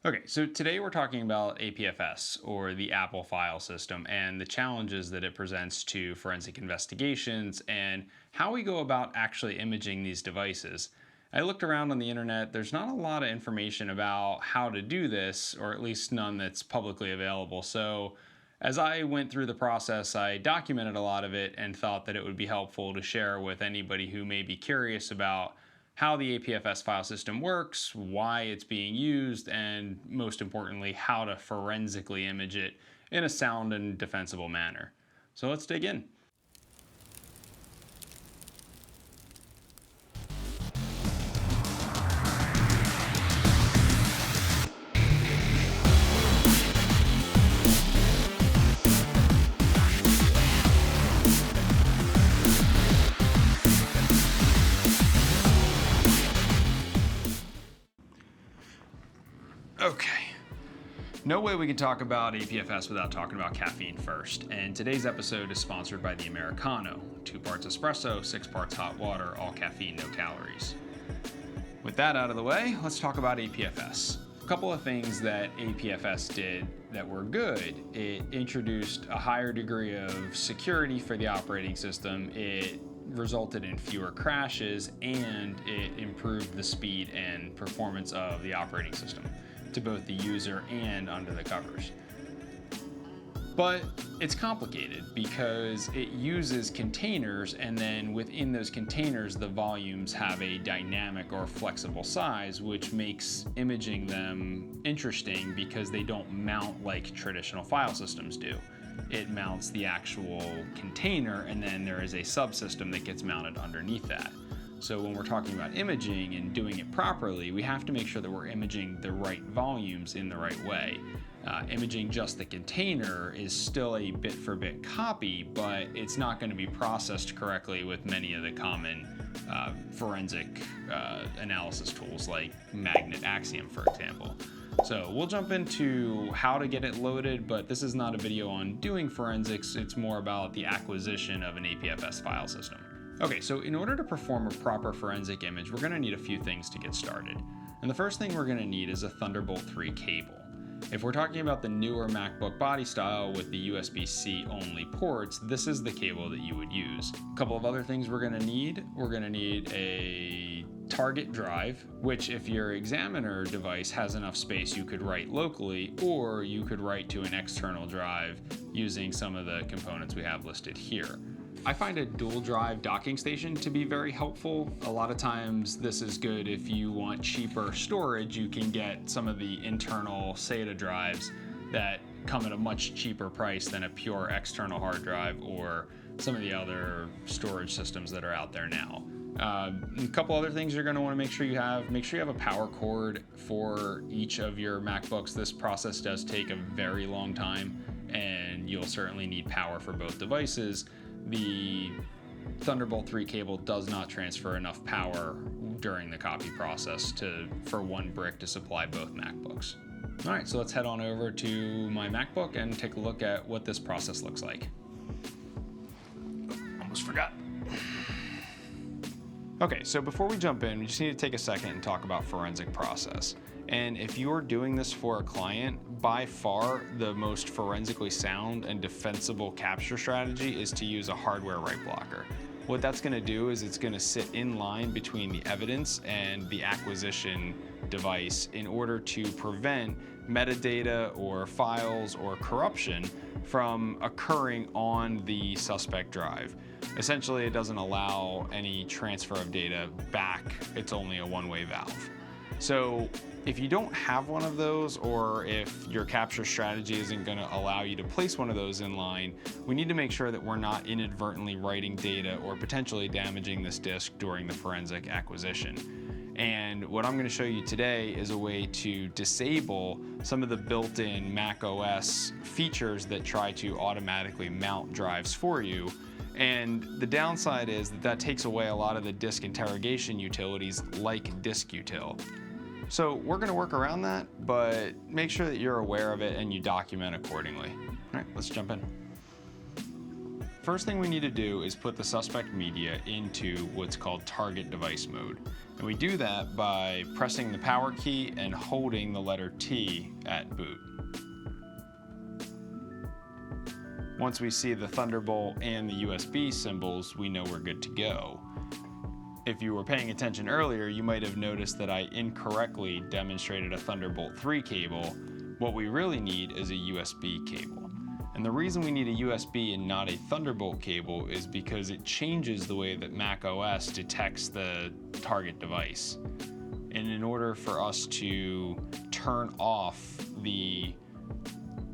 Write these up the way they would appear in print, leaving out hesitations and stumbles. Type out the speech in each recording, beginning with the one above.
Okay, so today we're talking about APFS, or the Apple file system, and the challenges that it presents to forensic investigations and how we go about actually imaging these devices. I looked around on the internet. There's not a lot of information about how to do this, or at least none that's publicly available. So as I went through the process, I documented a lot of it and thought that it would be helpful to share with anybody who may be curious about how the APFS file system works, why it's being used, and most importantly, how to forensically image it in a sound and defensible manner. So let's dig in. Okay. No way we can talk about APFS without talking about caffeine first, and today's episode is sponsored by the Americano. 2 parts espresso, 6 parts hot water, all caffeine, no calories. With that out of the way, let's talk about APFS. A couple of things that APFS did that were good. It introduced a higher degree of security for the operating system. It resulted in fewer crashes, and it improved the speed and performance of the operating system to both the user and under the covers. But it's complicated because it uses containers, and then within those containers the volumes have a dynamic or flexible size, which makes imaging them interesting because they don't mount like traditional file systems do. It mounts the actual container, and then there is a subsystem that gets mounted underneath that. So when we're talking about imaging and doing it properly, we have to make sure that we're imaging the right volumes in the right way. Imaging just the container is still a bit-for-bit copy, but it's not going to be processed correctly with many of the common forensic analysis tools like Magnet Axiom, for example. So we'll jump into how to get it loaded, but this is not a video on doing forensics. It's more about the acquisition of an APFS file system. Okay, so in order to perform a proper forensic image, we're going to need a few things to get started. And the first thing we're going to need is a Thunderbolt 3 cable. If we're talking about the newer MacBook body style with the USB-C only ports, this is the cable that you would use. A couple of other things we're going to need a target drive, which if your examiner device has enough space, you could write locally, or you could write to an external drive using some of the components we have listed here. I find a dual drive docking station to be very helpful. A lot of times this is good if you want cheaper storage. You can get some of the internal SATA drives that come at a much cheaper price than a pure external hard drive or some of the other storage systems that are out there now. A couple other things you're going to want to make sure you have a power cord for each of your MacBooks. This process does take a very long time, and you'll certainly need power for both devices. The Thunderbolt 3 cable does not transfer enough power during the copy process for one brick to supply both MacBooks. All right, so let's head on over to my MacBook and take a look at what this process looks like. Almost forgot. Okay, so before we jump in, we just need to take a second and talk about forensic process. And if you're doing this for a client, by far the most forensically sound and defensible capture strategy is to use a hardware write blocker. What that's going to do is it's going to sit in line between the evidence and the acquisition device in order to prevent metadata or files or corruption from occurring on the suspect drive. Essentially, it doesn't allow any transfer of data back. It's only a one-way valve. So if you don't have one of those, or if your capture strategy isn't going to allow you to place one of those in line, we need to make sure that we're not inadvertently writing data or potentially damaging this disk during the forensic acquisition. And what I'm going to show you today is a way to disable some of the built-in macOS features that try to automatically mount drives for you. And the downside is that takes away a lot of the disk interrogation utilities like disk-util. So we're going to work around that, but make sure that you're aware of it and you document accordingly. All right, let's jump in. first thing we need to do is put the suspect media into what's called target device mode. And we do that by pressing the power key and holding the letter T at boot. Once we see the Thunderbolt and the USB symbols, we know we're good to go. If you were paying attention earlier, you might have noticed that I incorrectly demonstrated a Thunderbolt 3 cable. What we really need is a USB cable. And the reason we need a USB and not a Thunderbolt cable is because it changes the way that macOS detects the target device. And in order for us to turn off the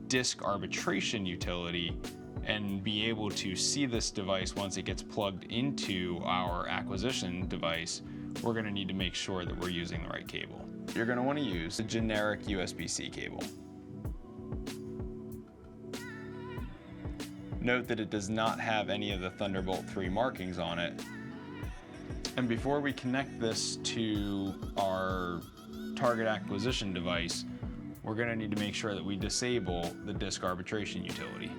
disk arbitration utility and be able to see this device once it gets plugged into our acquisition device, we're going to need to make sure that we're using the right cable. You're going to want to use a generic USB-C cable. Note that it does not have any of the Thunderbolt 3 markings on it. And before we connect this to our target acquisition device, we're going to need to make sure that we disable the disk arbitration utility.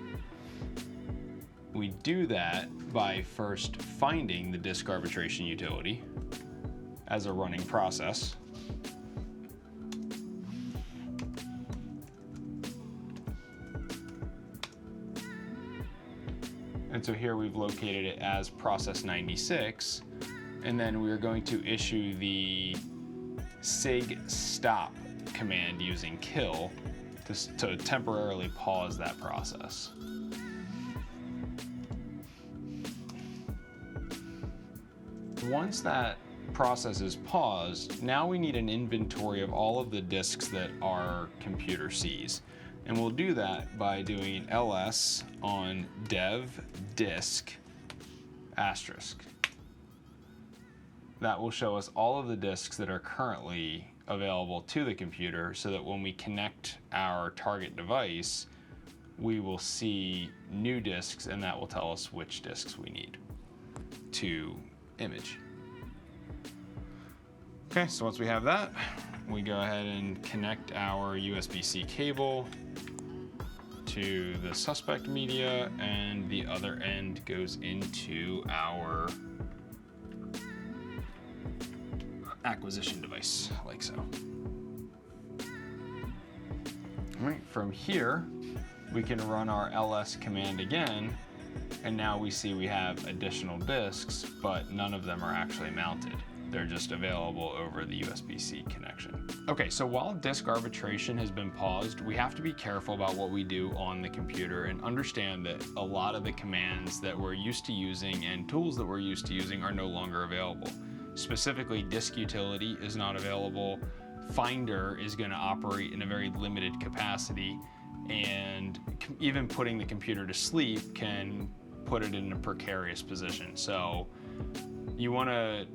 We do that by first finding the disk arbitration utility as a running process. And so here we've located it as process 96, and then we're going to issue the sig stop command using kill to temporarily pause that process. Once that process is paused, now we need an inventory of all of the disks that our computer sees. And we'll do that by doing ls on dev disk asterisk. That will show us all of the disks that are currently available to the computer, so that when we connect our target device, we will see new disks, and that will tell us which disks we need to image. Okay, so once we have that, we go ahead and connect our USB-C cable to the suspect media, and the other end goes into our acquisition device, like so. All right, from here, we can run our ls command again, and now we see we have additional disks, but none of them are actually mounted. They're just available over the USB-C connection. Okay, so while disk arbitration has been paused, we have to be careful about what we do on the computer and understand that a lot of the commands that we're used to using and tools that we're used to using are no longer available. Specifically, disk utility is not available. Finder is going to operate in a very limited capacity, and even putting the computer to sleep can put it in a precarious position. So you want to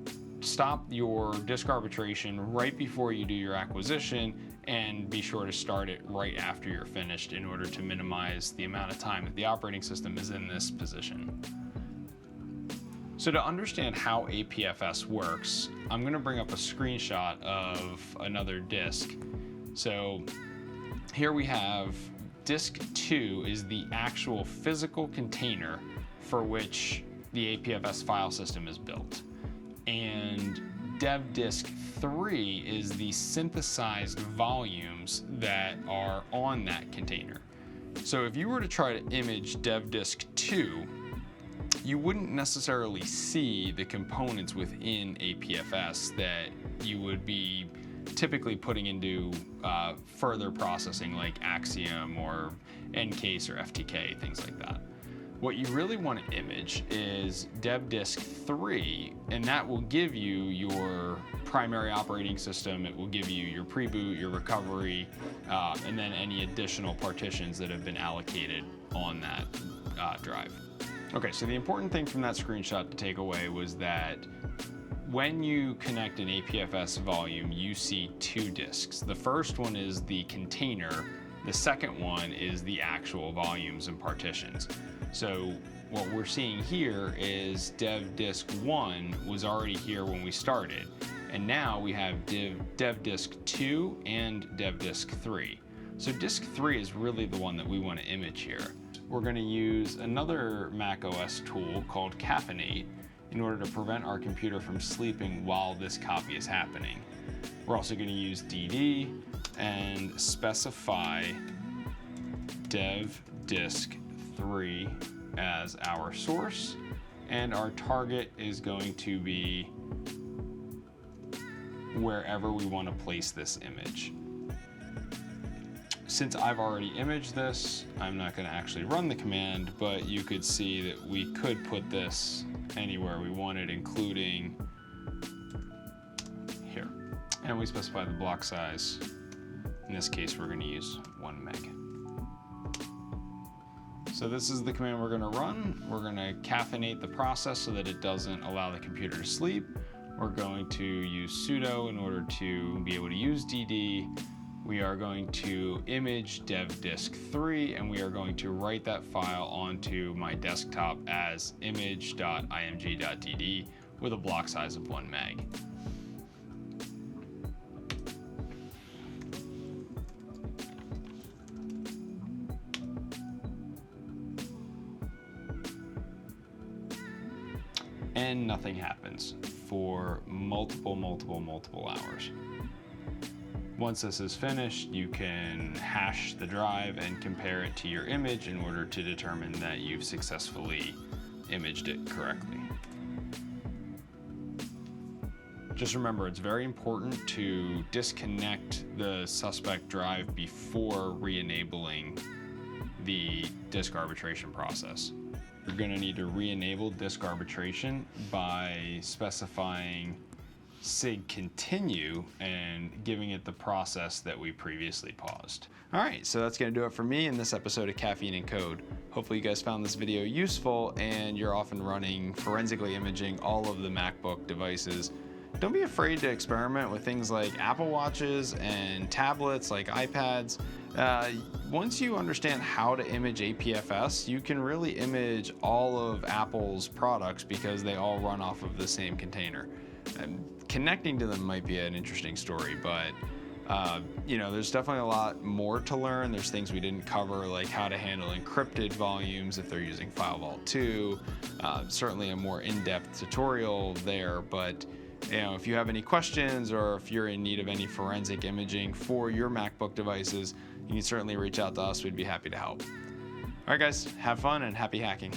stop your disk arbitration right before you do your acquisition, and be sure to start it right after you're finished in order to minimize the amount of time that the operating system is in this position. So to understand how APFS works, I'm going to bring up a screenshot of another disk. So here we have disk 2 is the actual physical container for which the APFS file system is built. And dev disk 3 is the synthesized volumes that are on that container. So if you were to try to image dev disk 2, you wouldn't necessarily see the components within APFS that you would be typically putting into further processing like Axiom or Ncase or FTK, things like that. What you really want to image is dev disk 3, and that will give you your primary operating system. It will give you your pre-boot, your recovery, and then any additional partitions that have been allocated on that drive. Okay, so the important thing from that screenshot to take away was that when you connect an APFS volume, you see two disks. The first one is the container. The second one is the actual volumes and partitions. So what we're seeing here is dev disk 1 was already here when we started, and now we have dev disk 2 and dev disk 3. So disk 3 is really the one that we want to image here. We're going to use another macOS tool called Caffeinate in order to prevent our computer from sleeping while this copy is happening. We're also going to use DD and specify dev disk 3 as our source, and our target is going to be wherever we want to place this image. Since I've already imaged this, I'm not going to actually run the command, but you could see that we could put this anywhere we wanted, including here. And we specify the block size. In this case, we're going to use 1 meg. So this is the command we're going to run. We're going to caffeinate the process so that it doesn't allow the computer to sleep. We're going to use sudo in order to be able to use DD. We are going to image dev disk 3, and we are going to write that file onto my desktop as image.img.dd with a block size of 1 meg. And nothing happens for multiple hours. Once this is finished, you can hash the drive and compare it to your image in order to determine that you've successfully imaged it correctly. Just remember, it's very important to disconnect the suspect drive before re-enabling the disk arbitration process. You're going to need to re-enable disk arbitration by specifying sig continue and giving it the process that we previously paused. All right, so that's going to do it for me in this episode of Caffeine and Code. Hopefully you guys found this video useful and you're off and running, forensically imaging all of the MacBook devices. Don't be afraid to experiment with things like Apple Watches and tablets like iPads. Once you understand how to image APFS, you can really image all of Apple's products because they all run off of the same container. Connecting to them might be an interesting story, but there's definitely a lot more to learn. There's things we didn't cover, like how to handle encrypted volumes if they're using FileVault 2. Certainly a more in-depth tutorial there, but if you have any questions or if you're in need of any forensic imaging for your MacBook devices, you can certainly reach out to us. We'd be happy to help. All right, guys, have fun and happy hacking.